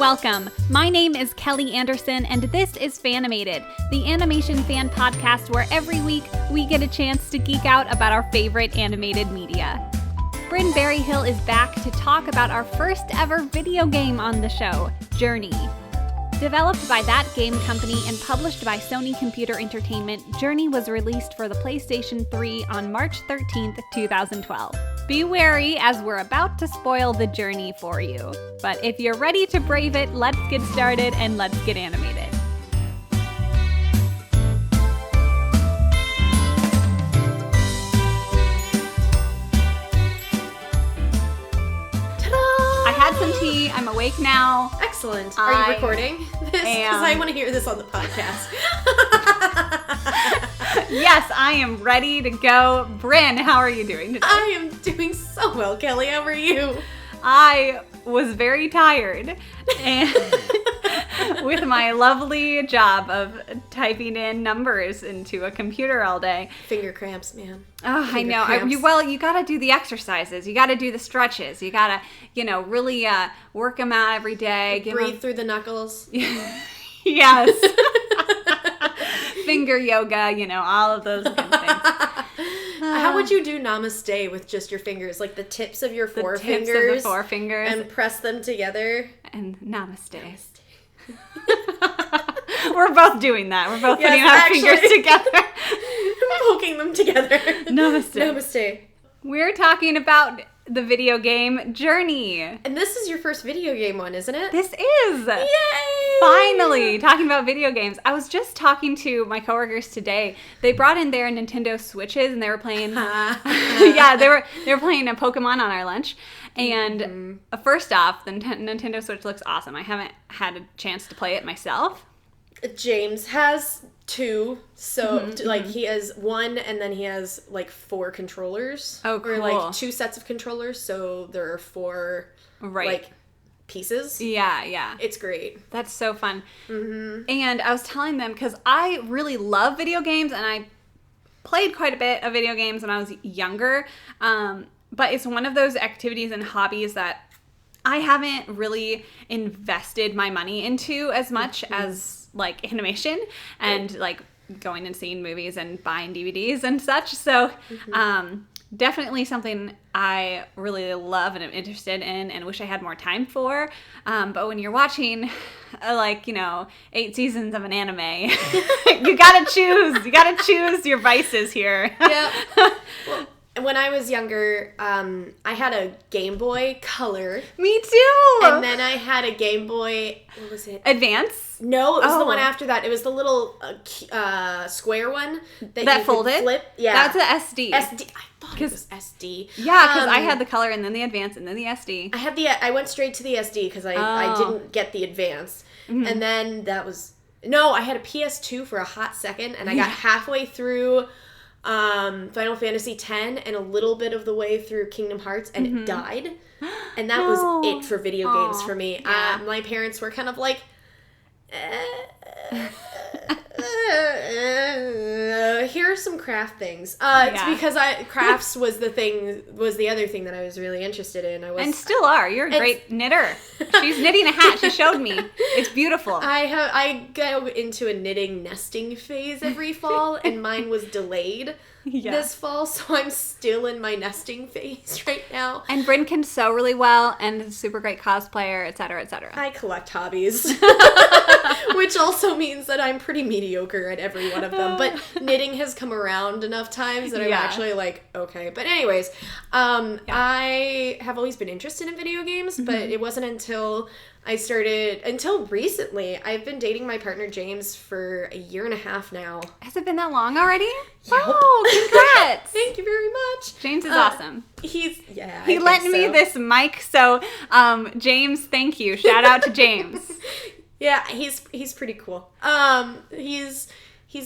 welcome. My name is Kelly Anderson, and this is Fanimated, the animation fan podcast where every week we get a chance to geek out about our favorite animated media. Brynn Berryhill is back to talk about our first ever video game on the show, Journey. Developed by That Game Company and published by Sony Computer Entertainment, Journey was released for the PlayStation 3 on March 13th, 2012. Be wary as we're about to spoil the journey for you. But if you're ready to brave it, let's get started and let's get animated. I had some tea. I'm awake now. Excellent. Are you recording this? Because I want to hear this on the podcast. Yes, I am ready to go. Brynn, how are you doing today? I am doing so well, Kelly. How are you? I was very tired and with my lovely job of typing in numbers into a computer all day. Finger cramps, man. Oh, Finger I know. cramps. You got to do the exercises. You got to do the stretches. You got to, really work them out every day. Breathe through the knuckles. Yes. Finger yoga, all of those kind of things. How would you do namaste with just your fingers? Like the tips of your forefingers? The tips of the forefingers. And press them together? And namaste. We're both doing that. We're both putting our fingers together. Poking them together. Namaste. Namaste. We're talking about the video game Journey. And this is your first video game one, isn't it? This is. Yay! Finally, talking about video games. I was just talking to my coworkers today. They brought in their Nintendo Switches and they were playing they were playing a Pokemon on our lunch. And first off, the Nintendo Switch looks awesome. I haven't had a chance to play it myself. James has two, so he has one and then he has 4 controllers. Oh, cool. Or 2 sets of controllers, so there are 4 pieces. Yeah. It's great. That's so fun. Mm-hmm. And I was telling them, because I really love video games and I played quite a bit of video games when I was younger, but it's one of those activities and hobbies that I haven't really invested my money into as much as animation and going and seeing movies and buying DVDs and such. So definitely something I really love and am interested in and wish I had more time for. But when you're watching 8 seasons of an anime, you gotta choose your vices here. Yep. Well, when I was younger, I had a Game Boy Color. Me too! And then I had a Game Boy, what was it? Advance? No, it was the one after that. It was the little square one that you folded? could flip. Yeah. That's the SD. SD. I thought it was SD. Yeah, because I had the Color and then the Advance and then the SD. I went straight to the SD because I didn't get the Advance. Mm-hmm. And then I had a PS2 for a hot second and I got halfway through Final Fantasy X and a little bit of the way through Kingdom Hearts and it died. And that was it for video games for me. Yeah. My parents were kind of like, here are some craft things. It's because crafts was the other thing that I was really interested in. And still are. You're a great knitter. She's knitting a hat. She showed me. It's beautiful. I go into a knitting nesting phase every fall, and mine was delayed this fall, so I'm still in my nesting phase right now. And Brynn can sew really well, and is a super great cosplayer, etc., etc. I collect hobbies, which also means that I'm pretty mediocre at every one of them. But knitting has come around enough times that I'm actually okay. But anyways, I have always been interested in video games, but it wasn't until recently. I've been dating my partner James for a year and a half now. Has it been that long already? Yep. Oh, congrats! Thank you very much. He awesome. He lent me this mic, so James, thank you. Shout out to James. Yeah, he's pretty cool. He's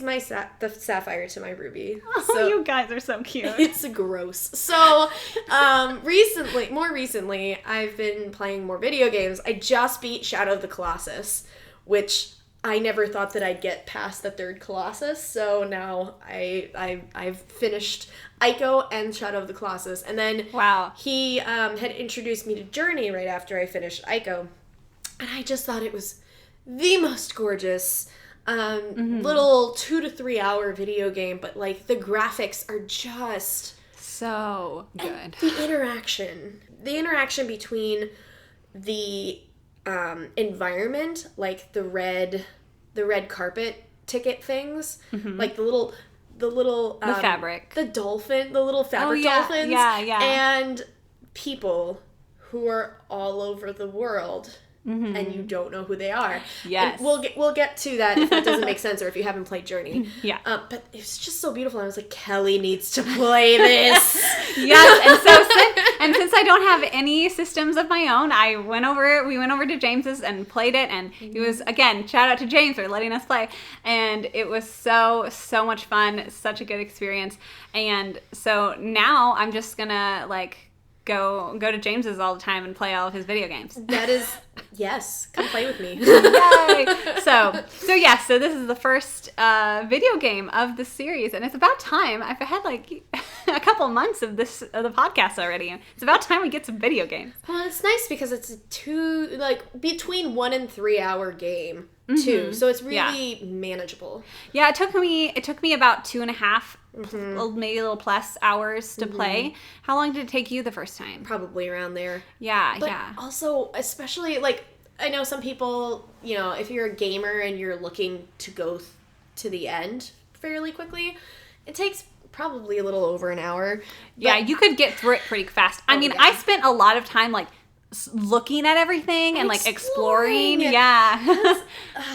my the sapphire to my ruby. Oh, so, you guys are so cute. It's gross. So, more recently, I've been playing more video games. I just beat Shadow of the Colossus, which I never thought that I'd get past the 3rd Colossus. So now I've finished Ico and Shadow of the Colossus, and then he had introduced me to Journey right after I finished Ico. And I just thought it was the most gorgeous little 2 to 3 hour video game, but like the graphics are just so good. And the interaction between the environment, like the red carpet ticket things, like the little the fabric, the little fabric dolphins, and people who are all over the world. And you don't know who they are. Yes. And we'll get to that if that doesn't make sense or if you haven't played Journey. Yeah. But it's just so beautiful. I was like, Kelly needs to play this. Yes. And since I don't have any systems of my own, we went over to James's and played it, and it was, again, shout out to James for letting us play. And it was so much fun, such a good experience. And so now I'm just gonna go to James's all the time and play all of his video games. That is, yes, come play with me. Yay! So this is the first video game of the series, and it's about time. I've had a couple months of the podcast already. It's about time we get some video games. Well, it's nice because it's between 1 and 3 hour game too, so it's really manageable. Yeah, it took me about 2.5. Maybe a little plus hours to play. How long did it take you the first time? Probably around there. But also, especially, I know some people, if you're a gamer and you're looking to go to the end fairly quickly, it takes probably a little over an hour. Yeah, you could get through it pretty fast. I mean, I spent a lot of time, looking at everything and exploring. Yeah.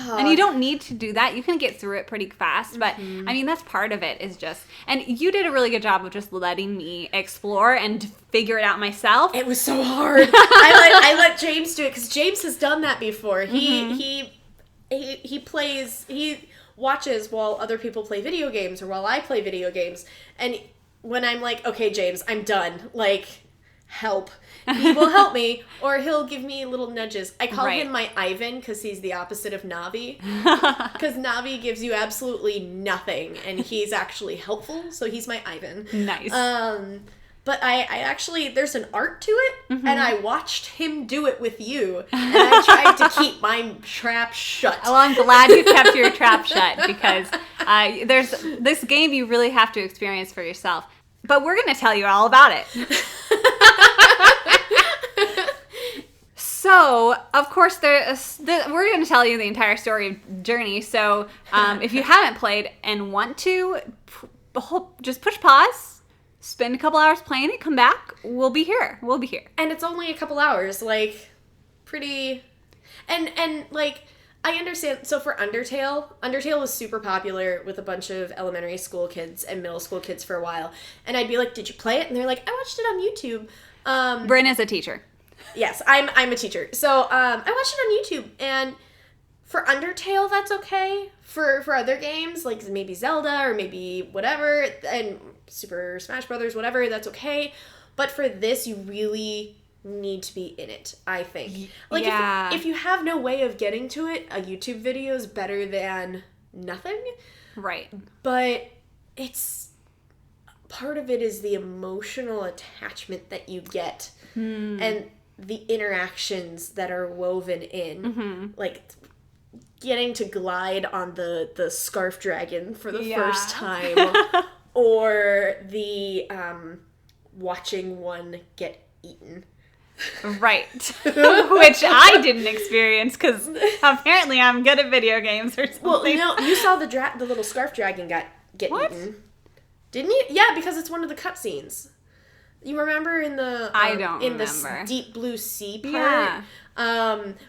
And you don't need to do that. You can get through it pretty fast, but I mean, that's part of it, is just, and you did a really good job of just letting me explore and figure it out myself. It was so hard. I let James do it because James has done that before. He watches while other people play video games or while I play video games, and when I'm like, okay, James, I'm done, help, he will help me, or he'll give me little nudges. I call him my Ivan because he's the opposite of Navi, because Navi gives you absolutely nothing and he's actually helpful, so he's my Ivan. Nice. But I actually, there's an art to it, and I watched him do it with you, and I tried to keep my trap shut. Well, I'm glad you kept your trap shut, because there's this game you really have to experience for yourself. But we're going to tell you all about it. So, of course, we're going to tell you the entire story of Journey. So, if you haven't played and want to, just push pause, spend a couple hours playing it, come back. We'll be here. And it's only a couple hours, pretty... And I understand. So for Undertale was super popular with a bunch of elementary school kids and middle school kids for a while. And I'd be like, did you play it? And they're like, I watched it on YouTube. Brynn is a teacher. Yes, I'm a teacher. So I watched it on YouTube. And for Undertale, that's okay. For other games, like maybe Zelda or maybe whatever, and Super Smash Brothers, whatever, that's okay. But for this, you really need to be in it, I think. If you have no way of getting to it, a YouTube video is better than nothing. Right. But it's... part of it is the emotional attachment that you get and the interactions that are woven in. Getting to glide on the scarf dragon for the first time, or the watching one get eaten. Right. Which I didn't experience because apparently I'm good at video games or something. Well, you saw the little scarf dragon get eaten. Didn't you? Yeah, because it's one of the cutscenes. You remember in the the deep blue sea part? Yeah.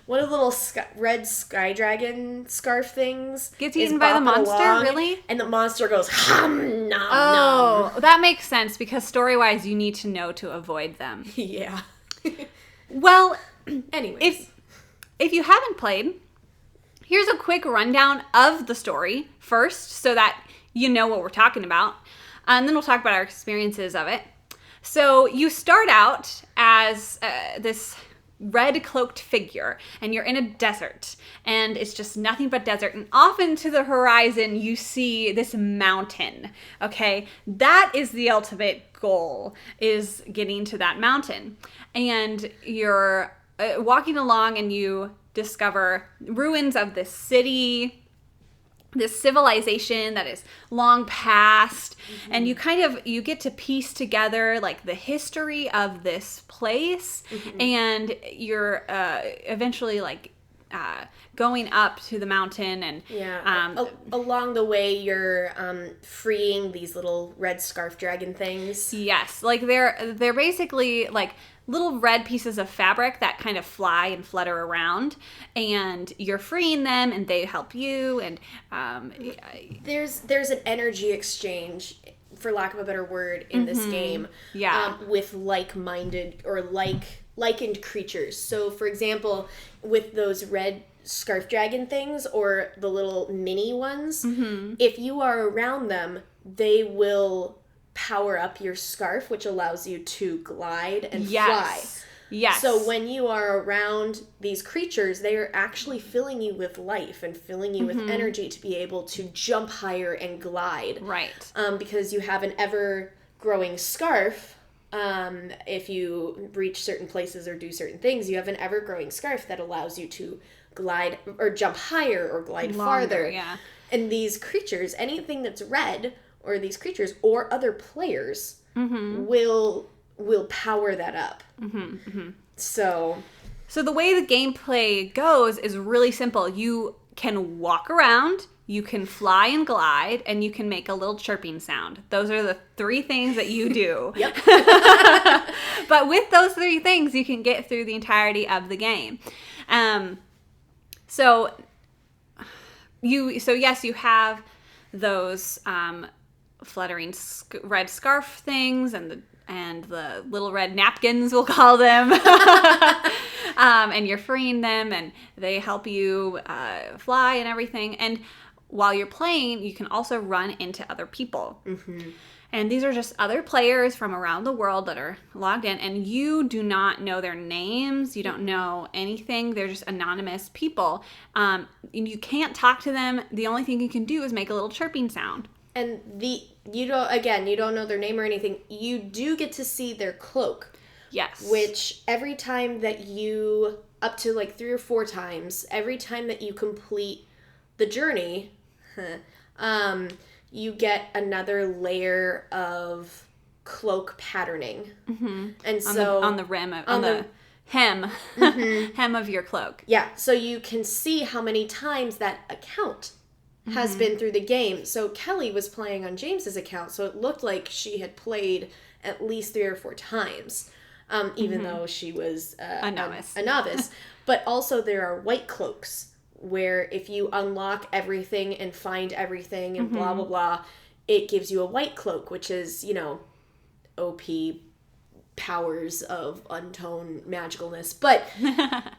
One of the little red sky dragon scarf things gets eaten by the monster, really? And the monster goes, hum, nom, nom. That makes sense because story-wise you need to know to avoid them. Yeah. Well, anyways. If you haven't played, here's a quick rundown of the story first so that you know what we're talking about. And then we'll talk about our experiences of it. So you start out as this red cloaked figure, and you're in a desert, and it's just nothing but desert, and off into the horizon you see this mountain. Okay, that is the ultimate goal, is getting to that mountain. And you're walking along, and you discover ruins of this city, this civilization that is long past, and you get to piece together like the history of this place, and you're eventually like going up to the mountain, and along the way you're freeing these little red scarf dragon things. Yes, like they're basically like little red pieces of fabric that kind of fly and flutter around, and you're freeing them, and they help you. And there's an energy exchange, for lack of a better word, in this game. With like-minded or likened creatures. So, for example, with those red scarf dragon things or the little mini ones, if you are around them, they will power up your scarf, which allows you to glide and fly. Yes. So when you are around these creatures, they are actually filling you with life and filling you with energy to be able to jump higher and glide. Right. Because you have an ever-growing scarf. If you reach certain places or do certain things, you have an ever-growing scarf that allows you to glide or jump higher or glide farther. Yeah. And these creatures, anything that's red, or these creatures or other players will power that up. So the way the gameplay goes is really simple. You can walk around, you can fly and glide, and you can make a little chirping sound. Those are the 3 things that you do. Yep. But with those 3 things, you can get through the entirety of the game. So yes, you have those fluttering red scarf things, and the little red napkins, we'll call them. And you're freeing them, and they help you fly and everything. And while you're playing, you can also run into other people. And these are just other players from around the world that are logged in, and you do not know their names. You don't know anything. They're just anonymous people. And you can't talk to them. The only thing you can do is make a little chirping sound. And you don't know their name or anything. You do get to see their cloak. Yes. Which every time that you, up to like 3 or 4 times, every time that you complete the journey, you get another layer of cloak patterning. And so on the rim of the hem hem of your cloak. Yeah, so you can see how many times that account has been through the game. So Kelly was playing on James's account, so it looked like she had played at least 3 or 4 times, even though she was a novice. A novice. But also there are white cloaks, where if you unlock everything and find everything and blah, blah, blah, it gives you a white cloak, which is, OP powers of untoned magicalness. But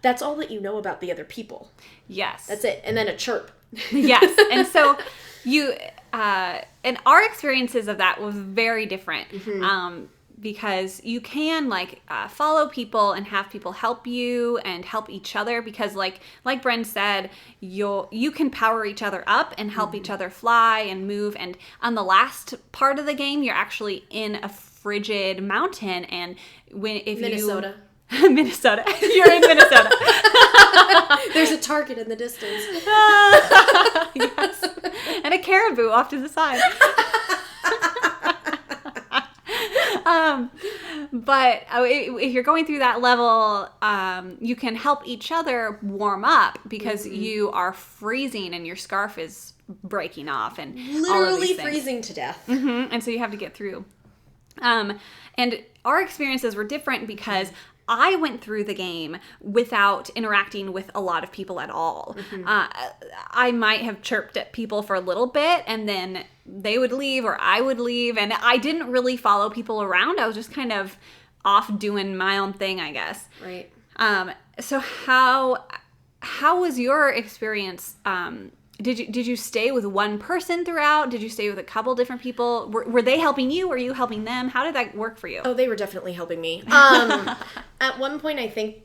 that's all that you know about the other people. Yes. That's it. And then a chirp. Yes. And so and our experiences of that was very different. Because you can follow people and have people help you and help each other, because like Brynn said, you can power each other up and help each other fly and move. And on the last part of the game, you're actually in a frigid mountain, and Minnesota. Minnesota. You're in Minnesota. There's a target in the distance. Yes. And a caribou off to the side. But if you're going through that level, you can help each other warm up, because you are freezing and your scarf is breaking off and literally all of these things. Freezing to death. And so you have to get through. And our experiences were different because I went through the game without interacting with a lot of people at all. I might have chirped at people for a little bit, and then they would leave or I would leave, and I didn't really follow people around. I was just kind of off doing my own thing, I guess. Right. So how was your experience? Did you stay with one person throughout? Did you stay with a couple different people? Were they helping you? Were you helping them? How did that work for you? Oh, they were definitely helping me. At one point, I think,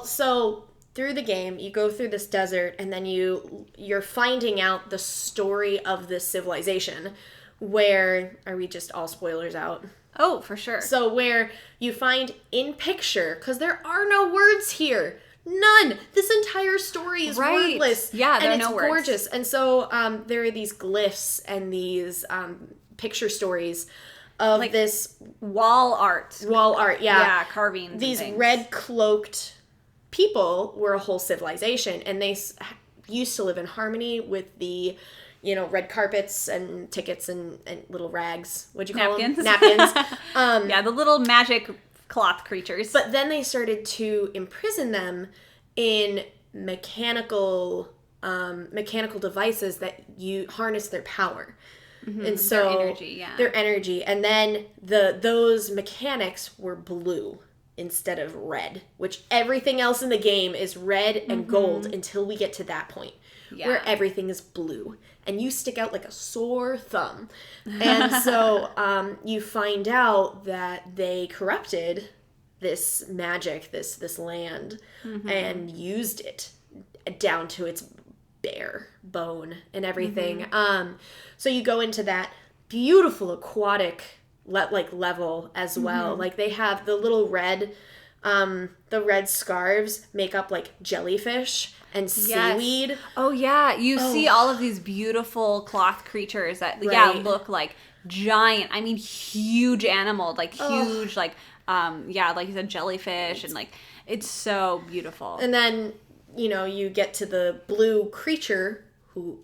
so through the game, you go through this desert, and then you're finding out the story of this civilization, where, are we just all spoilers out? Oh, for sure. So where you find in picture, because there are no words here. None. This entire story is wordless. Yeah, there and are it's no words. gorgeous. And so there are these glyphs and these picture stories of like this wall art. Yeah, carvings. These and things. red cloaked people were a whole civilization, and they used to live in harmony with the, red carpets and tickets and little rags. What'd you call them? Napkins. The little magic cloth creatures. But then they started to imprison them in mechanical devices that harness their power. Mm-hmm. And so their energy. And then those mechanics were blue instead of red, which everything else in the game is red and gold until we get to that point where everything is blue and you stick out like a sore thumb. And so you find out that they corrupted this magic, this land, and used it down to its bare bone and everything. So you go into that beautiful aquatic level as well. Like they have the little red scarves make up like jellyfish and seaweed. Yes. Oh yeah, you see all of these beautiful cloth creatures that look like giant. I mean, huge animal, like huge, like like you said, jellyfish, and like it's so beautiful. And then you get to the blue creature who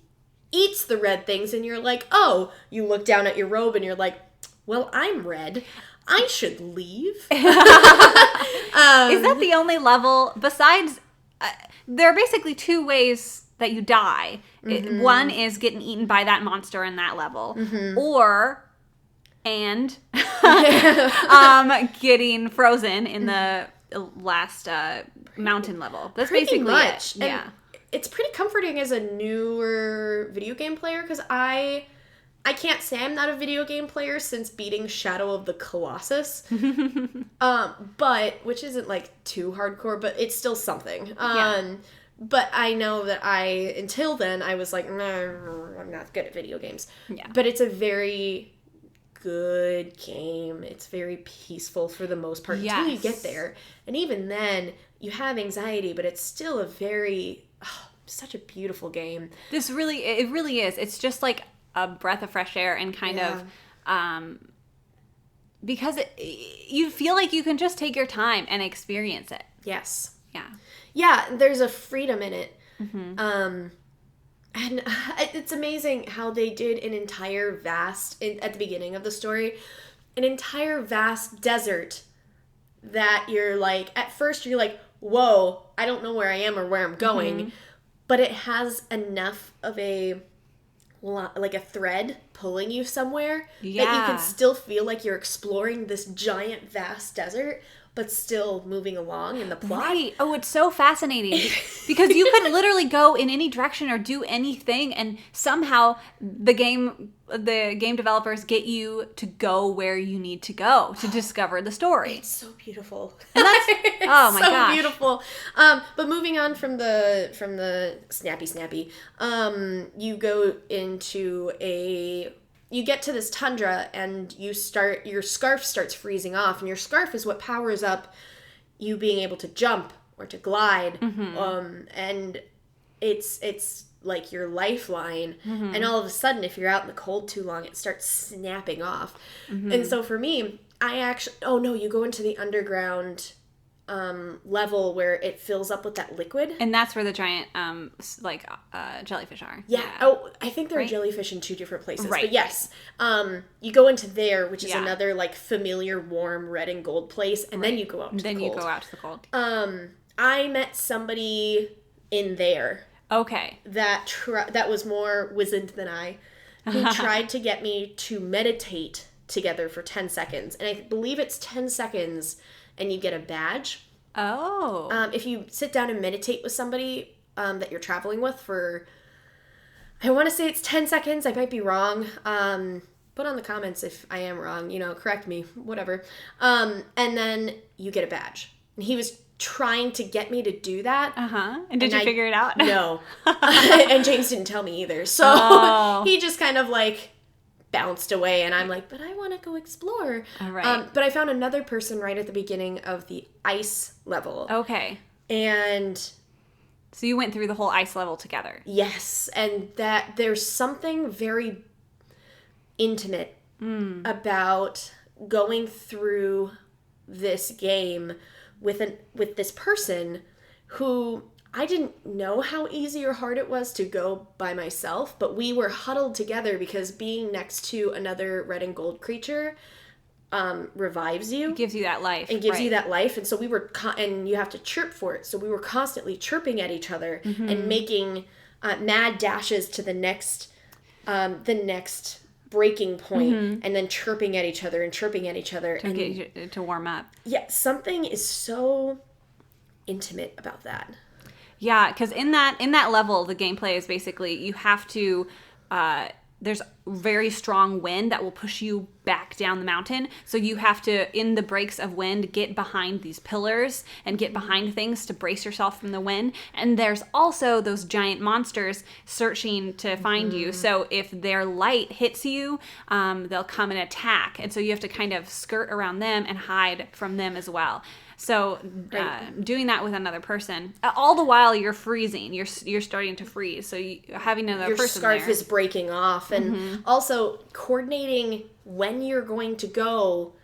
eats the red things, and you're like, oh, you look down at your robe and you're like, well, I'm red. I should leave. Is that the only level? Besides, there are basically two ways that you die. One is getting eaten by that monster in that level, or getting frozen in the last mountain level. That's pretty basically much. It. Yeah. It's pretty comforting as a newer video game player, because I can't say I'm not a video game player since beating Shadow of the Colossus. But which isn't like too hardcore, but it's still something. But I know that until then I was like, no, I'm not good at video games. Yeah. But it's a very good game. It's very peaceful for the most part until you get there. And even then you have anxiety, but it's still a very such a beautiful game. It really is. It's just like a breath of fresh air, and kind of because you feel like you can just take your time and experience it. Yes. Yeah. Yeah, there's a freedom in it. And it's amazing how they did an entire at the beginning of the story, an entire vast desert that you're like, at first you're like, whoa, I don't know where I am or where I'm going. But it has enough of a thread pulling you somewhere that you can still feel like you're exploring this giant, vast desert, but still moving along in the plot. Right. Oh, it's so fascinating because you could literally go in any direction or do anything, and somehow the game developers get you to go where you need to go to discover the story. It's so beautiful. And that's oh my gosh, so beautiful. But moving on from the snappy, you go into you get to this tundra, and your scarf starts freezing off, and your scarf is what powers up you being able to jump or to glide. And it's like your lifeline. And all of a sudden, if you're out in the cold too long, it starts snapping off. And so for me, you go into the underground level where it fills up with that liquid, and that's where the giant jellyfish are. I think there are jellyfish in two different places, but yes, you go into there, which is another like familiar warm red and gold place, and then you go out to the cold. You go out to the cold. I met somebody in there that was more wizened than I, who tried to get me to meditate together for 10 seconds, and I believe it's 10 seconds and you get a badge. If you sit down and meditate with somebody that you're traveling with for, I want to say it's 10 seconds. I might be wrong. Put on the comments if I am wrong. Correct me. Whatever. And then you get a badge. And he was trying to get me to do that. And did you figure it out? No. And James didn't tell me either. So he just kind of like bounced away, and I'm like, but I want to go explore. All right. But I found another person right at the beginning of the ice level. Okay. And so you went through the whole ice level together. Yes, and that there's something very intimate about going through this game with this person who I didn't know how easy or hard it was to go by myself, but we were huddled together because being next to another red and gold creature revives you. It gives you that life. And gives you that life. And so we were, and you have to chirp for it. So we were constantly chirping at each other and making mad dashes to the next breaking point, and then chirping at each other and chirping at each other. To get you to warm up. Yeah, something is so intimate about that. Yeah, because in that level, the gameplay is basically you have to. There's very strong wind that will push you back down the mountain. So you have to, in the breaks of wind, get behind these pillars and get behind things to brace yourself from the wind. And there's also those giant monsters searching to find you. So if their light hits you, they'll come and attack. And so you have to kind of skirt around them and hide from them as well. So doing that with another person, all the while you're freezing, you're starting to freeze. So having another person there. Your scarf is breaking off, and also coordinating when you're going to go.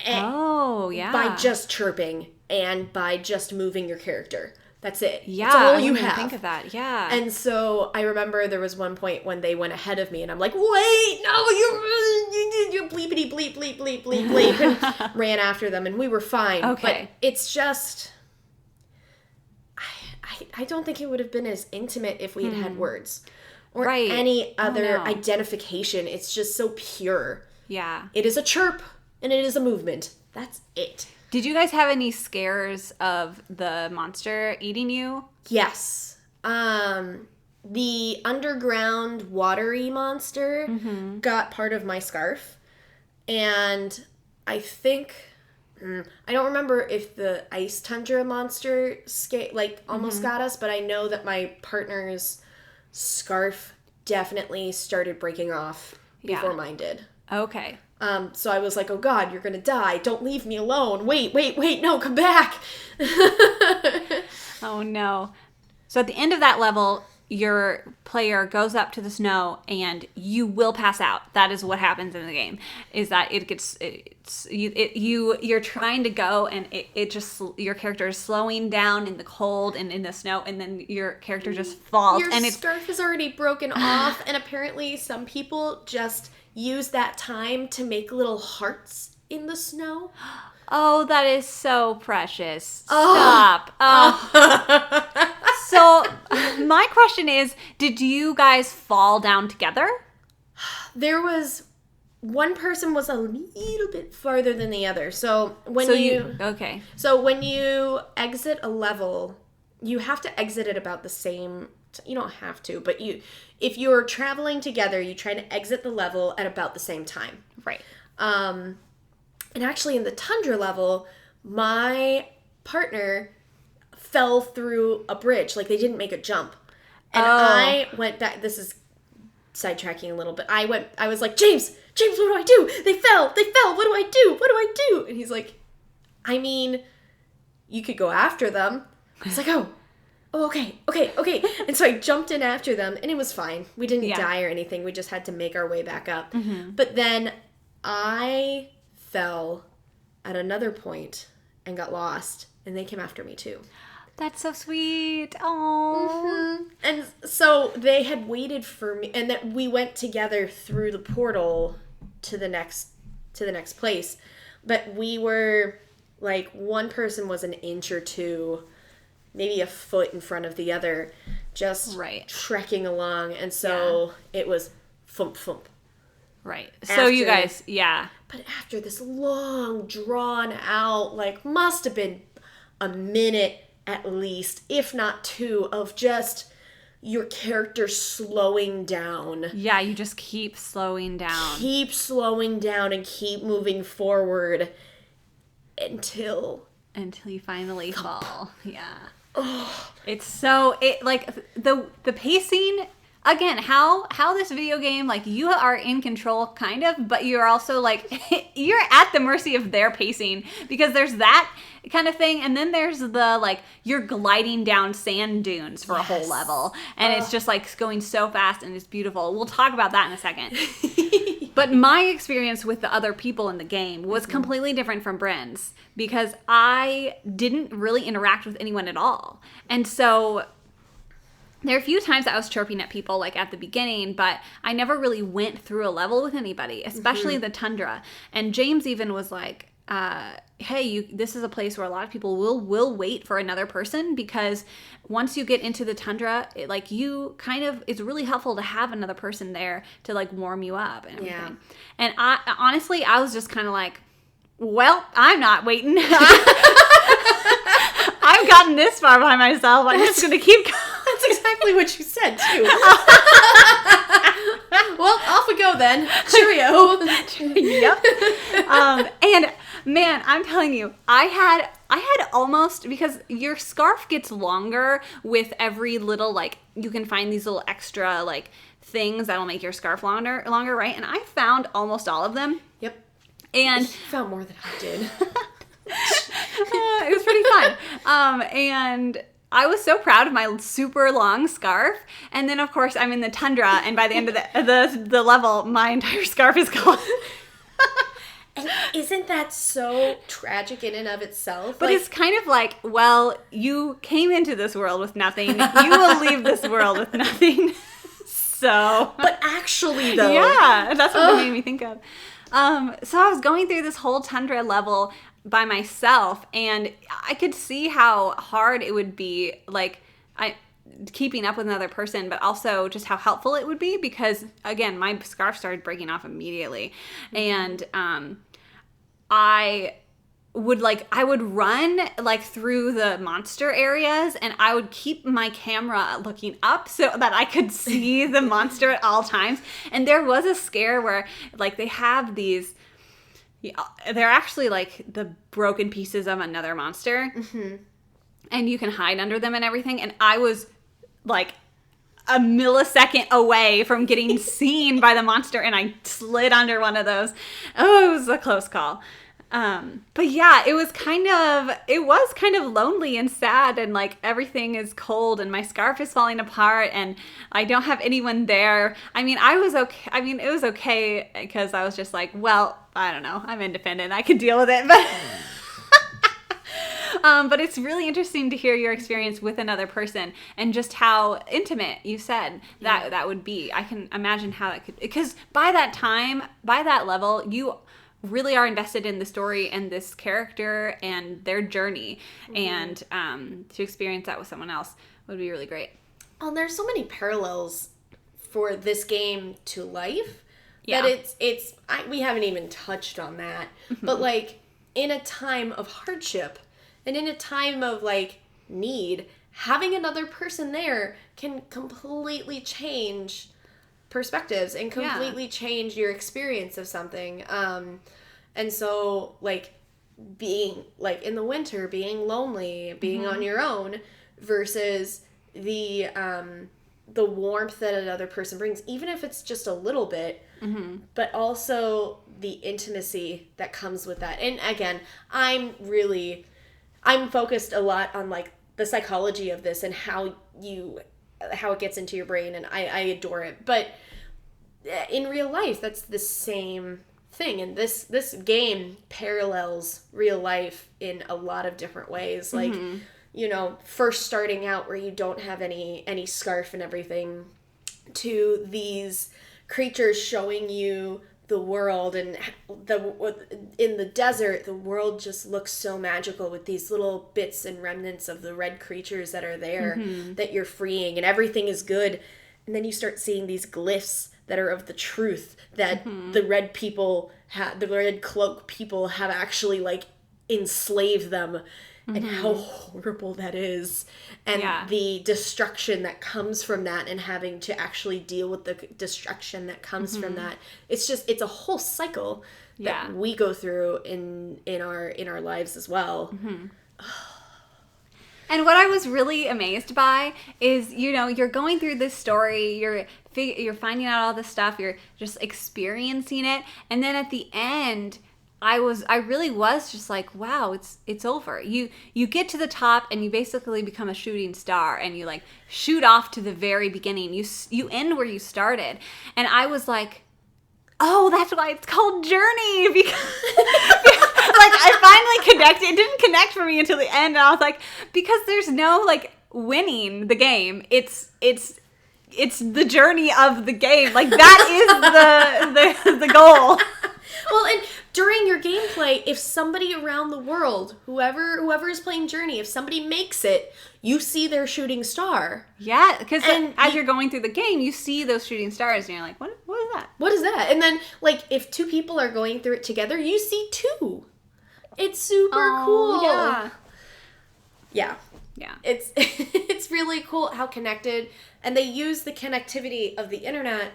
By just chirping and by just moving your character. That's it. Yeah, that's all I you didn't have. Think of that. Yeah. And so I remember there was one point when they went ahead of me, and I'm like, "Wait, no, you bleepity bleep bleep bleep bleep bleep," and ran after them, and we were fine. Okay. But it's just, I don't think it would have been as intimate if we had had words or any other identification. It's just so pure. Yeah. It is a chirp and it is a movement. That's it. Did you guys have any scares of the monster eating you? Yes. The underground watery monster got part of my scarf. And I think, I don't remember if the ice tundra monster almost got us, but I know that my partner's scarf definitely started breaking off before mine did. Okay. So I was like, oh God, you're going to die. Don't leave me alone. Wait, no, come back. Oh no. So at the end of that level, your player goes up to the snow and you will pass out. That is what happens in the game, is that you're trying to go and it just, your character is slowing down in the cold and in the snow, and then your character just falls. Your scarf is already broken off, and apparently some people just use that time to make little hearts in the snow. Oh, that is so precious. Stop. Oh. So, my question is, did you guys fall down together? There was, one person was a little bit farther than the other. So, when you exit a level, you have to exit at about the same, you don't have to, but if you're traveling together, you try to exit the level at about the same time. Right. And actually in the tundra level, my partner fell through a bridge. Like, they didn't make a jump. And I went back. This is sidetracking a little bit. I was like, James, what do I do? They fell. What do I do? And he's like, I mean, you could go after them. I was like, oh, okay. And so I jumped in after them, and it was fine. We didn't die or anything. We just had to make our way back up. Mm-hmm. But then I fell at another point and got lost, and they came after me too. That's so sweet. Oh. Mm-hmm. And so they had waited for me, and that we went together through the portal to the next place. But we were like, one person was an inch or two, maybe a foot in front of the other, just trekking along. And so it was thump thump. Right. So you guys, But after this long, drawn out, like, must have been a minute at least, if not two, of just your character slowing down. Yeah, you just keep slowing down. Keep slowing down and keep moving forward until you finally fall. Yeah. Oh. It's so, the pacing again, how this video game, like, you are in control kind of, but you're also like you're at the mercy of their pacing, because there's that kind of thing, and then there's the, like, you're gliding down sand dunes for a whole level, and it's just like going so fast, and it's beautiful. We'll talk about that in a second. But my experience with the other people in the game was completely different from Bryn's, because I didn't really interact with anyone at all. And so there are a few times that I was chirping at people, like, at the beginning, but I never really went through a level with anybody, especially the tundra. And James even was like, hey, this is a place where a lot of people will wait for another person, because once you get into the tundra, it's really helpful to have another person there to, like, warm you up and everything. Yeah. And I honestly, I was just kind of like, well, I'm not waiting. I've gotten this far by myself. I'm just going to keep going. That's exactly what you said, too. Well, off we go then. Cheerio. Yep. And man, I'm telling you, I had almost, because your scarf gets longer with every little, like, you can find these little extra, like, things that'll make your scarf longer, right? And I found almost all of them. Yep. And you found more than I did. It was pretty fun. And I was so proud of my super long scarf. And then, of course, I'm in the tundra, and by the end of the level, my entire scarf is gone. And isn't that so tragic in and of itself? But it's kind of like, well, you came into this world with nothing. You will leave this world with nothing. So. But actually, though. Yeah, that's what it made me think of. So I was going through this whole tundra level by myself, and I could see how hard it would be, like, keeping up with another person, but also just how helpful it would be, because, again, my scarf started breaking off immediately. And I would run, like, through the monster areas, and I would keep my camera looking up so that I could see the monster at all times. And there was a scare where, like, they have these, they're actually, like, the broken pieces of another monster, and you can hide under them and everything, and I was, like, a millisecond away from getting seen by the monster, and I slid under one of those. Oh, it was a close call. But yeah, it was kind of lonely and sad, and, like, everything is cold, and my scarf is falling apart, and I don't have anyone there. I mean, I was okay. I mean, it was okay, because I was just like, well, I don't know, I'm independent, I could deal with it, but it's really interesting to hear your experience with another person, and just how intimate you said that would be. I can imagine how that could, because by that level, you really are invested in the story and this character and their journey, and to experience that with someone else would be really great. Oh, there's so many parallels for this game to life that we haven't even touched on that. But, like, in a time of hardship and in a time of, like, need, having another person there can completely change perspectives and completely change your experience of something. And so, like, being, like, in the winter, being lonely, being on your own, versus the warmth that another person brings, even if it's just a little bit, but also the intimacy that comes with that. And again, I'm focused a lot on, like, the psychology of this and how it gets into your brain, and I adore it. But in real life, that's the same thing, and this game parallels real life in a lot of different ways. Like, you know, first starting out where you don't have any scarf and everything, to these creatures showing you the world, and in the desert, the world just looks so magical with these little bits and remnants of the red creatures that are there that you're freeing, and everything is good. And then you start seeing these glyphs that are of the truth that the red cloak people have actually, like, enslaved them, and how horrible that is, and the destruction that comes from that, and having to actually deal with the destruction that comes from that. It's a whole cycle that we go through in our lives as well. And what I was really amazed by is, you're going through this story, you're finding out all this stuff, you're just experiencing it, and then at the end, I really was just like, wow, it's over. You get to the top and you basically become a shooting star, and you like shoot off to the very beginning. You end where you started, and I was like, oh, that's why it's called Journey, because like I finally connected. It didn't connect for me until the end, and I was like, because there's no like winning the game. It's the journey of the game. Like that is the goal. Well, and during your gameplay, if somebody around the world, whoever is playing Journey, if somebody makes it, you see their shooting star. Yeah, because as you're going through the game, you see those shooting stars, and you're like, what is that? What is that? And then, like, if two people are going through it together, you see two. It's super cool. Yeah. Yeah. Yeah. It's really cool how connected, and they use the connectivity of the internet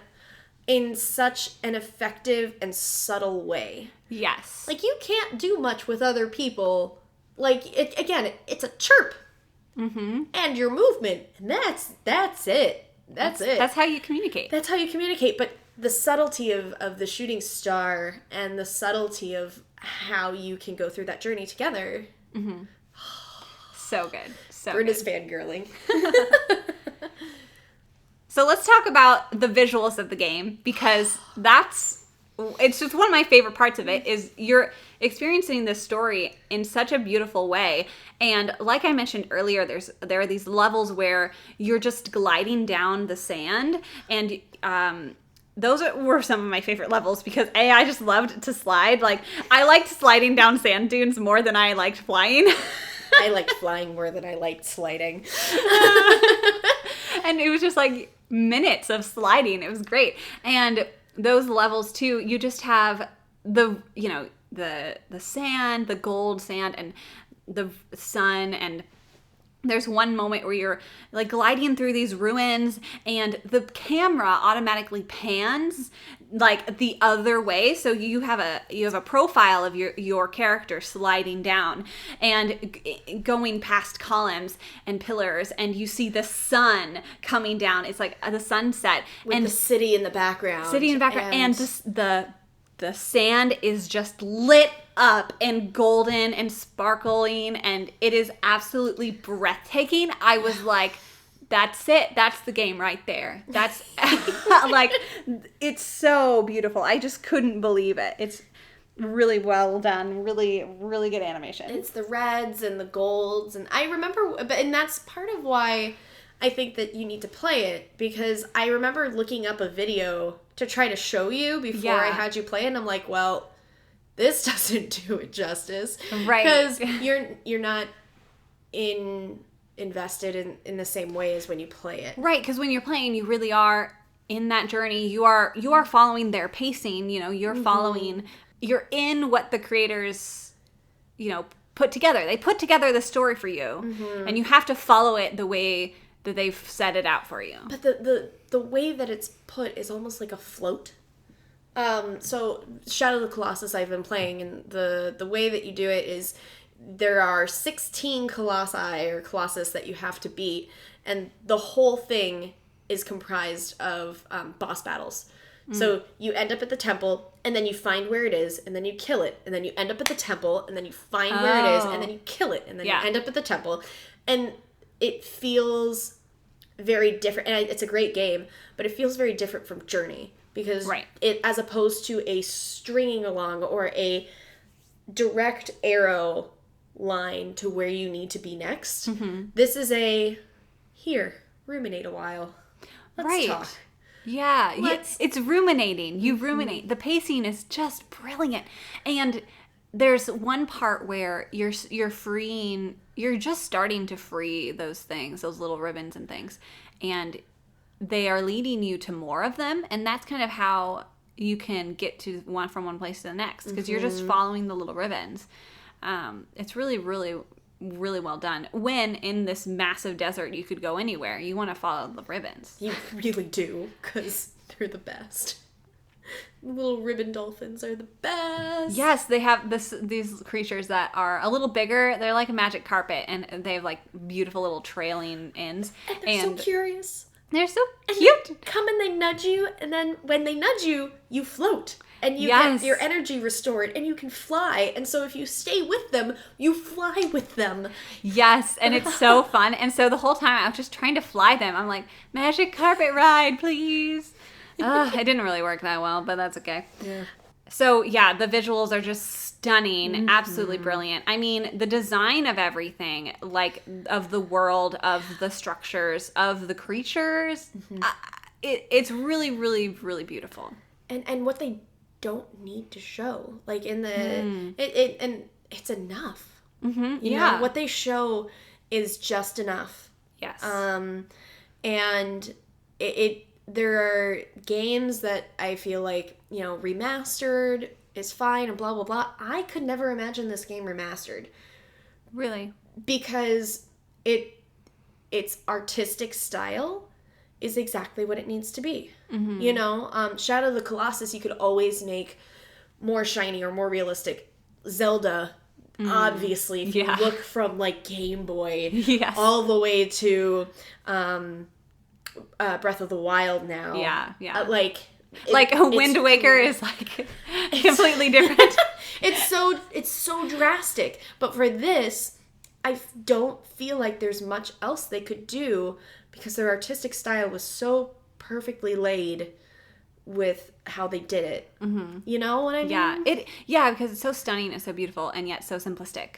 in such an effective and subtle way. Yes. Like, you can't do much with other people. Like, it's a chirp. Mm-hmm. And your movement. And that's it. That's it. That's how you communicate. That's how you communicate. But the subtlety of the shooting star and the subtlety of how you can go through that journey together. Mm-hmm. So good. So Brynn good. is fangirling. So let's talk about the visuals of the game, because it's just one of my favorite parts of it, is you're experiencing this story in such a beautiful way. And like I mentioned earlier, there are these levels where you're just gliding down the sand, and those were some of my favorite levels, because I just loved to slide. Like, I liked sliding down sand dunes more than I liked flying. I liked flying more than I liked sliding. And it was just like minutes of sliding. It was great. And those levels too, you just have the sand, the gold sand, and the sun, and there's one moment where you're like gliding through these ruins, and the camera automatically pans like the other way, so you have a profile of your character sliding down and going past columns and pillars, and you see the sun coming down. It's like the sunset with and the city in the background. And the sand is just lit up and golden and sparkling, and it is absolutely breathtaking. I was like, that's it. That's the game right there. That's like, it's so beautiful. I just couldn't believe it. It's really well done. Really, really good animation. It's the reds and the golds, and I remember, and that's part of why I think that you need to play it, because I remember looking up a video to try to show you before I had you play, and I'm like, well, this doesn't do it justice, right? Because you're not invested in the same way as when you play it, right? Because when you're playing, you really are in that journey. You are following their pacing. You're following. You're in what the creators, put together. They put together the story for you, and you have to follow it the way that they've set it out for you. But the way that it's put is almost like a float. So Shadow of the Colossus I've been playing, and the way that you do it is there are 16 colossi or colossus that you have to beat, and the whole thing is comprised of boss battles. So you end up at the temple, and then you find where it is, and then you kill it, and then you end up at the temple, and then you find where it is, and then you kill it, and then you end up at the temple. And it feels very different, and it's a great game, but it feels very different from Journey, because it, as opposed to a stringing along or a direct arrow line to where you need to be next, this is here, ruminate a while. Let's talk. Yeah, it's ruminating. You ruminate. The pacing is just brilliant. And there's one part where you're just starting to free those things, those little ribbons and things. And they are leading you to more of them. And that's kind of how you can get to from one place to the next, because you're just following the little ribbons. It's really, really, really well done. When in this massive desert, you could go anywhere. You want to follow the ribbons. You really do, because they're the best. little ribbon dolphins are the best. Yes, they have these creatures that are a little bigger. They're like a magic carpet, and they have like beautiful little trailing ends. And they're so curious. They're so and cute. They come and they nudge you, and then when they nudge you, you float. And you yes. get your energy restored, and you can fly. And so if you stay with them, you fly with them. Yes, and it's so fun. And so the whole time I was just trying to fly them. I'm like, magic carpet ride, please. It didn't really work that well, but that's okay. Yeah. So, yeah, the visuals are just stunning. Absolutely brilliant. I mean, the design of everything, like of the world, of the structures, of the creatures, it's really, really, really beautiful. And what they don't need to show, like in the and it's enough. You know, what they show is just enough. Yes. And there are games that I feel like, you know, remastered is fine and blah blah blah. I could never imagine this game remastered. Really? Because its artistic style is exactly what it needs to be. You know, Shadow of the Colossus, you could always make more shiny or more realistic. Zelda, obviously, if you look from like Game Boy all the way to Breath of the Wild now. Yeah. Like Wind Waker is like completely different. It's so drastic. But for this, I don't feel like there's much else they could do because their artistic style was so perfectly laid with how they did it. You know what I mean? Yeah, because it's so stunning and so beautiful and yet so simplistic.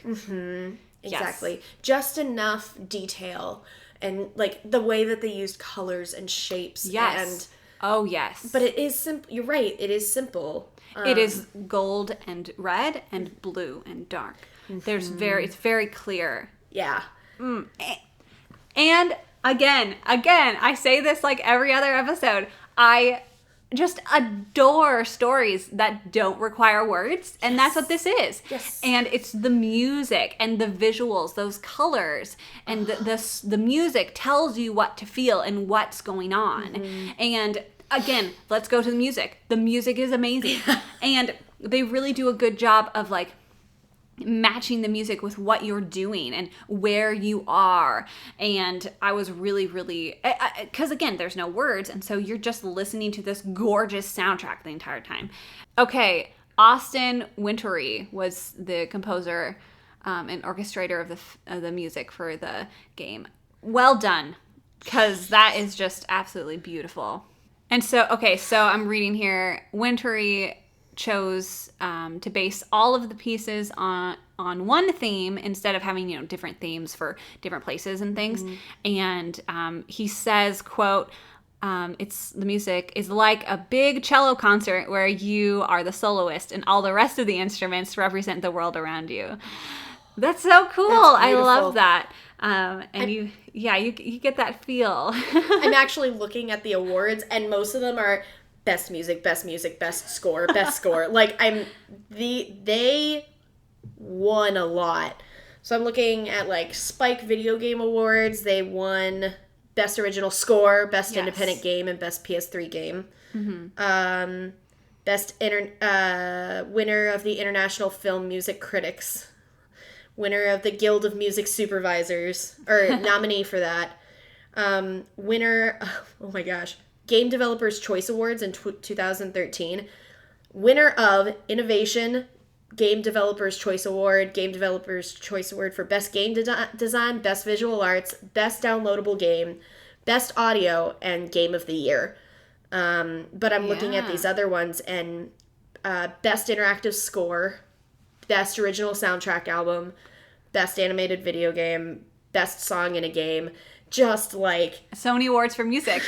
Exactly. Yes. Just enough detail and like the way that they used colors and shapes. Yes. Yes. But it is simple. You're right. It is simple. It is gold and red and blue and dark. It's very clear. Yeah. And again, I say this like every other episode. I just adore stories that don't require words, and that's what this is. Yes. And it's the music and the visuals, those colors, and the music tells you what to feel and what's going on. And again, let's go to the music. The music is amazing. And they really do a good job of like matching the music with what you're doing and where you are. And I was really, really, because again, there's no words. And so you're just listening to this gorgeous soundtrack the entire time. Okay. Austin Wintory was the composer and orchestrator of the music for the game. Well done. Because that is just absolutely beautiful. And so, so I'm reading here, Wintory chose to base all of the pieces on one theme instead of having, different themes for different places and things. And he says, quote, the music is like a big cello concert where you are the soloist and all the rest of the instruments represent the world around you. That's so cool. I love that. And you get that feel. I'm actually looking at the awards, and most of them are best music, best score, best score. Like they won a lot. So I'm looking at like Spike Video Game Awards. They won best original score, best independent game, and best PS3 game. Best winner of the International Film Music Critics. Winner of the Guild of Music Supervisors, or nominee for that. Winner, oh my gosh, Game Developers Choice Awards in 2013. Winner of Innovation Game Developers Choice Award, Game Developers Choice Award for Best Game Design, Best Visual Arts, Best Downloadable Game, Best Audio, and Game of the Year. But I'm looking at these other ones, and Best Interactive Score, Best Original Soundtrack Album, Best Animated Video Game, Best Song in a Game. Just like... so many awards for music.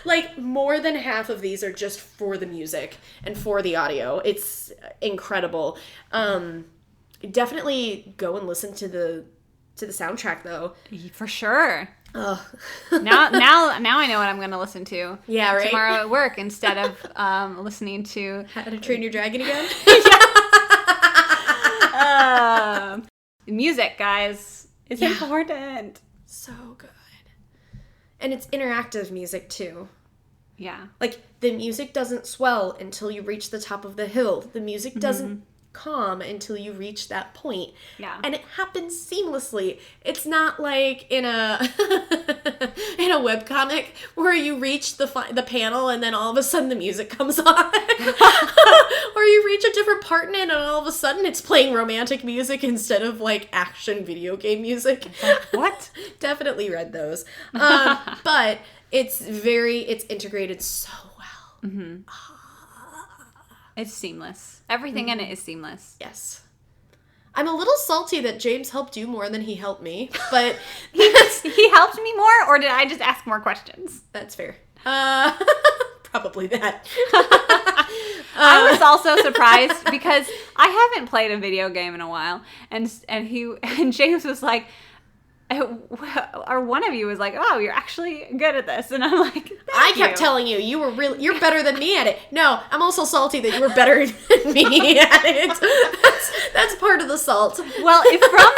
Like, more than half of these are just for the music and for the audio. It's incredible. Definitely go and listen to the soundtrack, though. For sure. Oh. now I know what I'm going to listen to. Yeah, right? Tomorrow at work instead of listening to... How to Train Your Dragon again? Music, guys. It's important. So good. And it's interactive music, too. Yeah. Like, the music doesn't swell until you reach the top of the hill. The music doesn't calm until you reach that point. Yeah. And it happens seamlessly. It's not like in a in a webcomic where you reach the panel and then all of a sudden the music comes on. Or you reach a different part in it and all of a sudden it's playing romantic music instead of like action video game music. What? Definitely read those. But it's integrated so well. Mm-hmm. It's seamless. Everything in it is seamless. Yes. I'm a little salty that James helped you more than he helped me, but He helped me more, or did I just ask more questions? that's fair. Probably that. I was also surprised because I haven't played a video game in a while, and James was like, or one of you was like, "Oh, you're actually good at this," and I'm like, I kept telling you you're better than me at it. No, I'm also salty that you were better than me at it. That's part of the salt. Well, if from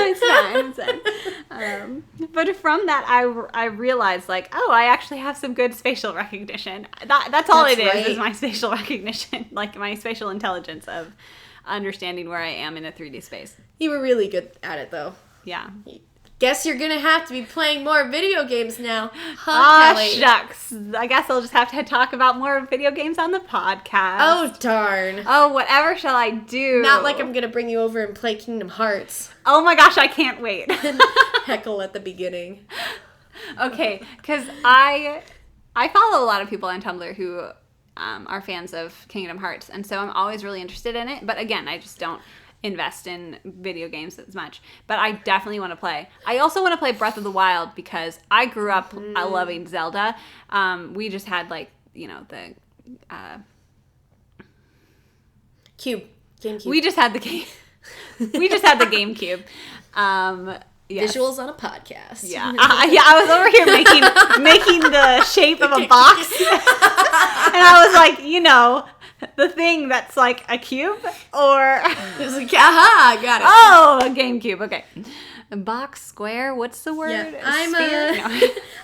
it's fine. But from that, I realized like, oh, I actually have some good spatial recognition. That's all it is. Right. Is my spatial recognition, like my spatial intelligence of understanding where I am in a 3D space. You were really good at it, though. Yeah. Guess you're gonna have to be playing more video games now. Kelly? Shucks. I guess I'll just have to talk about more video games on the podcast. Oh, darn. Oh, whatever shall I do? Not like I'm gonna bring you over and play Kingdom Hearts. Oh my gosh, I can't wait. Heckle at the beginning. Okay, because I follow a lot of people on Tumblr who are fans of Kingdom Hearts, and so I'm always really interested in it. But again, I just don't invest in video games as much. But I definitely want to play. I also want to play Breath of the Wild because I grew up loving Zelda. We just had the GameCube. We just had the game. We just had the GameCube. Yes. Visuals on a podcast. Yeah, I was over here making the shape of a box, and I was like, the thing that's like a cube, or it's like, aha, got it. Oh, a GameCube. Okay, a box, square. What's the word? Yeah,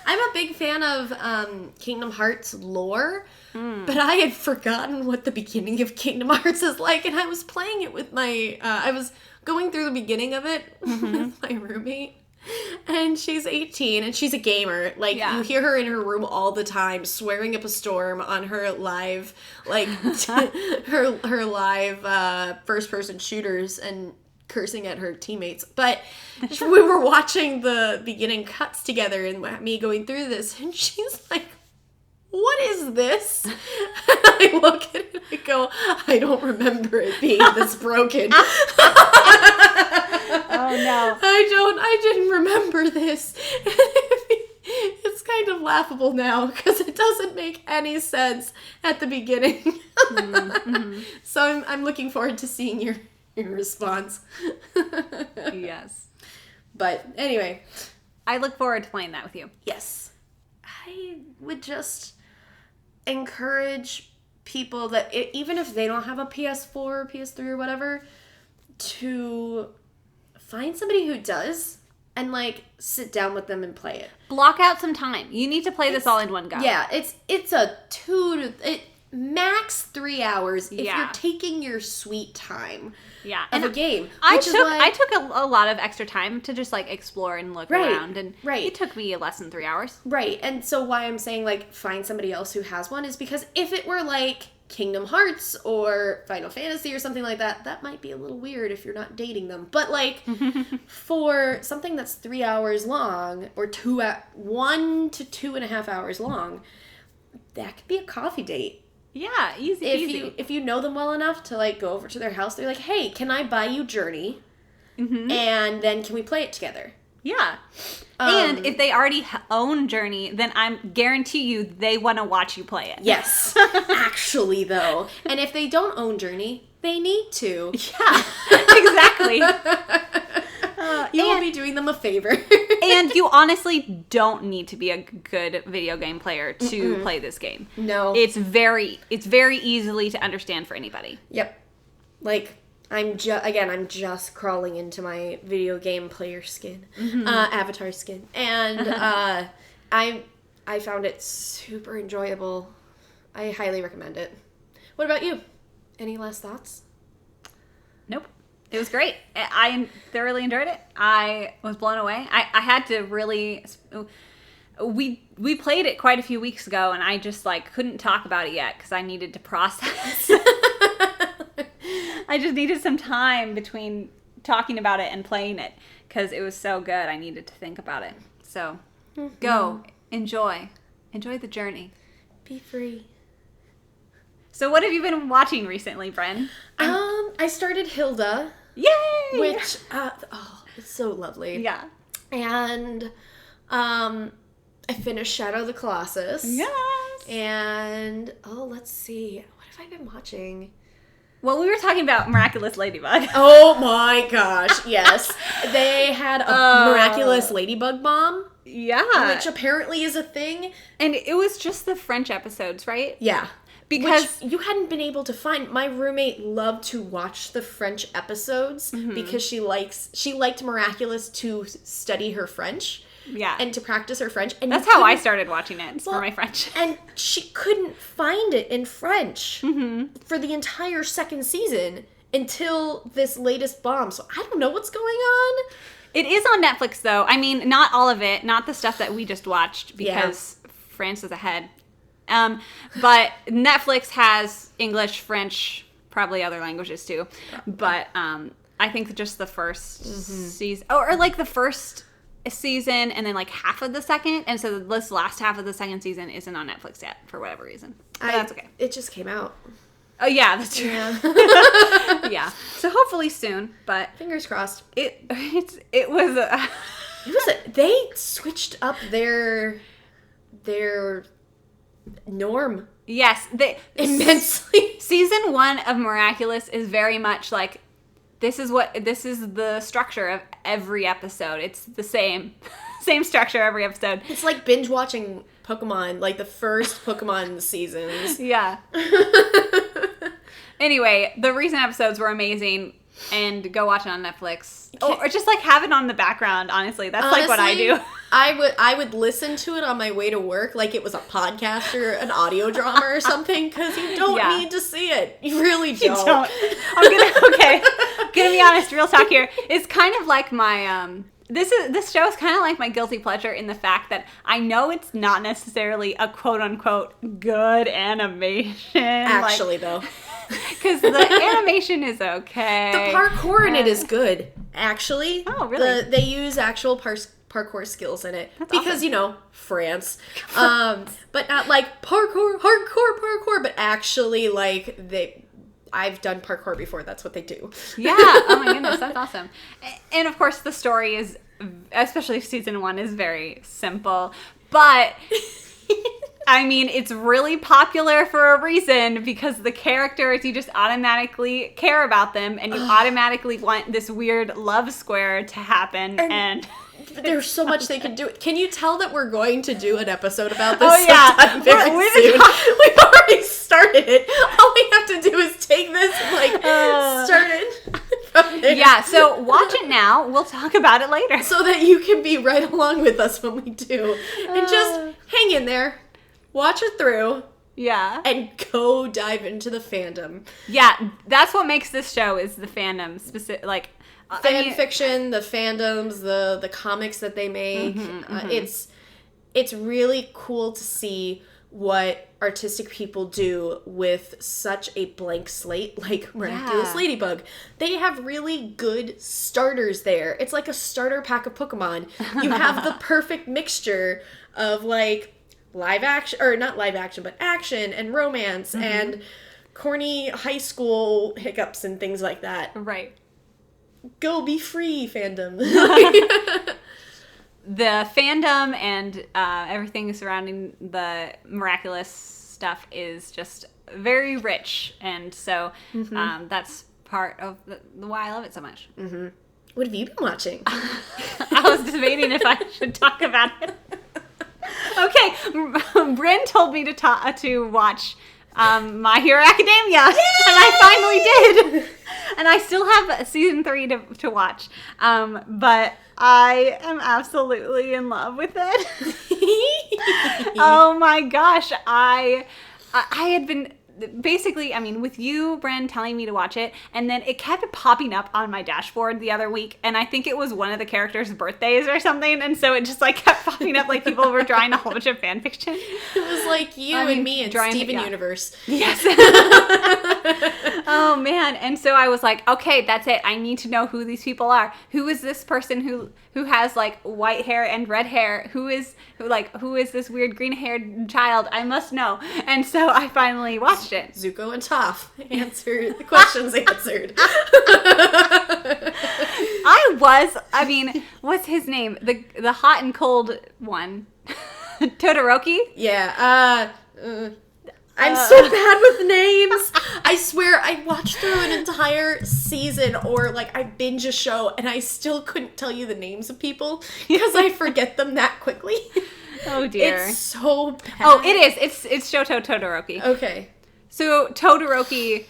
I'm a big fan of Kingdom Hearts lore. But I had forgotten what the beginning of Kingdom Hearts is like, and I was playing it with my, I was going through the beginning of it with my roommate, and she's 18, and she's a gamer. Like, you hear her in her room all the time, swearing up a storm on her live, like, her live first-person shooters, and cursing at her teammates. But we were watching the beginning cuts together, and me going through this, and she's like, what is this? And I look at it and I go, I don't remember it being this broken. Oh no. I didn't remember this. It's kind of laughable now because it doesn't make any sense at the beginning. Mm-hmm. So I'm looking forward to seeing your response. Yes. But anyway. I look forward to playing that with you. Yes. I would just encourage people that even if they don't have a PS4 or PS3 or whatever, to find somebody who does and like sit down with them and play it. Block out some time. You need to play this all in one go. Yeah, it's a max 3 hours if you're taking your sweet time. Yeah, of a game. I took a lot of extra time to just like explore and look around, and it took me less than 3 hours. Right, and so why I'm saying like find somebody else who has one is because if it were like Kingdom Hearts or Final Fantasy or something like that, that might be a little weird if you're not dating them. But like for something that's 3 hours long or 1 to 2.5 hours long, that could be a coffee date. Yeah, easy. If you know them well enough to like go over to their house, they're like, hey, can I buy you Journey? Mm-hmm. And then can we play it together? Yeah. And if they already own Journey, then I guarantee you they want to watch you play it. Yes. Actually, though. And if they don't own Journey, they need to. Yeah, exactly. You will be doing them a favor. And you honestly don't need to be a good video game player to play this game. No. It's very easily to understand for anybody. Yep. Like, I'm just crawling into my video game player skin. Avatar skin. And I found it super enjoyable. I highly recommend it. What about you? Any last thoughts? Nope. It was great. I thoroughly enjoyed it. I was blown away. I had to really... We played it quite a few weeks ago, and I just, like, couldn't talk about it yet because I needed to process. I just needed some time between talking about it and playing it because it was so good. I needed to think about it. So, go. Enjoy. Enjoy the journey. Be free. So what have you been watching recently, Brynn? I started Hilda. Yay! Which, it's so lovely. Yeah. And, I finished Shadow of the Colossus. Yes! And, let's see. What have I been watching? Well, we were talking about Miraculous Ladybug. Oh my gosh, yes. They had a miraculous ladybug bomb. Yeah. Which apparently is a thing. And it was just the French episodes, right? Yeah. Because you hadn't been able to find. My roommate loved to watch the French episodes because she liked Miraculous to study her French. Yeah. And to practice her French. And that's how I started watching it, for my French. And she couldn't find it in French for the entire second season until this latest bomb. So I don't know what's going on. It is on Netflix, though. I mean, not all of it. Not the stuff that we just watched because France is ahead. But Netflix has English, French, probably other languages, too. But I think just the first season, or like the first season and then like half of the second, and so this last half of the second season isn't on Netflix yet for whatever reason. But that's okay. It just came out. Oh yeah, that's true. Yeah. So hopefully soon, but fingers crossed. It was they switched up their norm. Yes, immensely. Season 1 of Miraculous is very much like this is the structure of every episode. It's the same structure every episode. It's like binge watching Pokemon, like the first Pokemon seasons. Yeah. Anyway, the recent episodes were amazing, and go watch it on Netflix. Or just like have it on the background, honestly. That's like what I do. I would listen to it on my way to work like it was a podcast or an audio drama or something, because you don't need to see it. You really don't. You don't. I'm gonna be honest, real talk here. It's kind of like my this show is kind of like my guilty pleasure in the fact that I know it's not necessarily a quote-unquote good animation. Actually, though. Because the animation is okay. The parkour in it is good, actually. Oh, really? They use actual parkour skills in it. That's because, awesome. France. But not like hardcore parkour, but actually like I've done parkour before. That's what they do. Yeah. Oh my goodness. That's awesome. And of course the story is, especially season 1, is very simple. But I mean, it's really popular for a reason, because the characters, you just automatically care about them and you automatically want this weird love square to happen. And there's so much they can do. Can you tell that we're going to do an episode about this sometime very soon? We've already started it. All we have to do is take this and start it from there. Yeah, so watch it now. We'll talk about it later. So that you can be right along with us when we do. And just hang in there. Watch it through. Yeah. And go dive into the fandom. Yeah, that's what makes this show, is the fandom. Fan fiction, the fandoms, the comics that they make. It's really cool to see what artistic people do with such a blank slate like Miraculous Ladybug. They have really good starters there. It's like a starter pack of Pokemon. You have the perfect mixture of like live action, or not live action, but action and romance and corny high school hiccups and things like that. Right. Go be free, fandom. The fandom and everything surrounding the Miraculous stuff is just very rich, and so that's part of why I love it so much. What have you been watching? I was debating if I should talk about it. Okay, Brynn told me to watch My Hero Academia, and I finally did. And I still have season 3 to watch. But I am absolutely in love with it. Oh my gosh. I had been basically, I mean, with you, Brynn, telling me to watch it, and then it kept popping up on my dashboard the other week, and I think it was one of the characters' birthdays or something, and so it just like kept popping up like people were drawing a whole bunch of fan fiction. It was like and me and Steven Universe. Yes. Oh man. And so I was like, okay, that's it. I need to know who these people are. Who is this person who has like white hair and red hair? Who is this weird green-haired child? I must know. And so I finally watched it. Zuko and Toph answered the questions answered. What's his name? The hot and cold one. Todoroki? Yeah. I'm so bad with names. I swear I watched through an entire season or like I binge a show and I still couldn't tell you the names of people because I forget them that quickly. Oh dear. It's so bad. Oh, it is. It's Shoto Todoroki. Okay. So Todoroki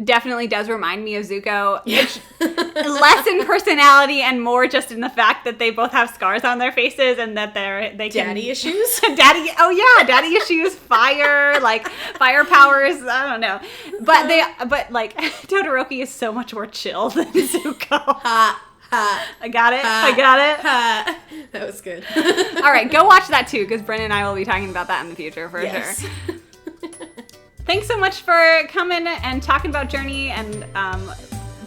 definitely does remind me of Zuko. Yeah. Less in personality and more just in the fact that they both have scars on their faces and that they can... Daddy issues? Daddy issues, fire powers, I don't know. But Todoroki is so much more chill than Zuko. I got it. That was good. All right, go watch that too, because Brynn and I will be talking about that in the future for sure. Thanks so much for coming and talking about Journey and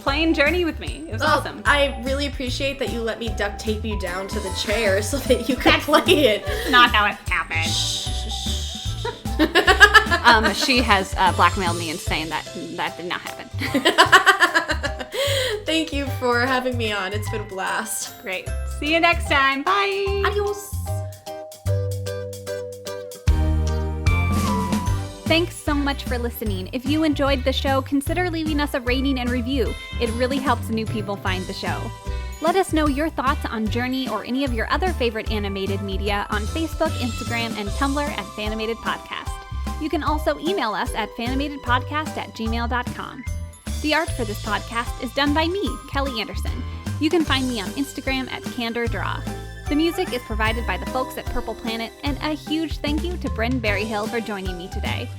playing Journey with me. It was awesome. I really appreciate that you let me duct tape you down to the chair so that you could play it. Not how it happened. She has blackmailed me into saying that did not happen. Thank you for having me on. It's been a blast. Great. See you next time. Bye. Adios. Thanks so much for listening. If you enjoyed the show, consider leaving us a rating and review. It really helps new people find the show. Let us know your thoughts on Journey or any of your other favorite animated media on Facebook, Instagram, and Tumblr at Fanimated Podcast. You can also email us at fanimatedpodcast@gmail.com. The art for this podcast is done by me, Kelly Anderson. You can find me on Instagram at CandorDraw. The music is provided by the folks at Purple Planet, and a huge thank you to Brynn Berryhill for joining me today.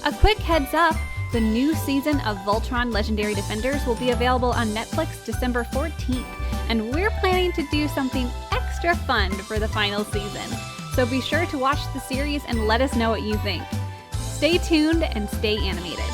A quick heads up, the new season of Voltron Legendary Defenders will be available on Netflix December 14th, and we're planning to do something extra fun for the final season. So be sure to watch the series and let us know what you think. Stay tuned and stay animated.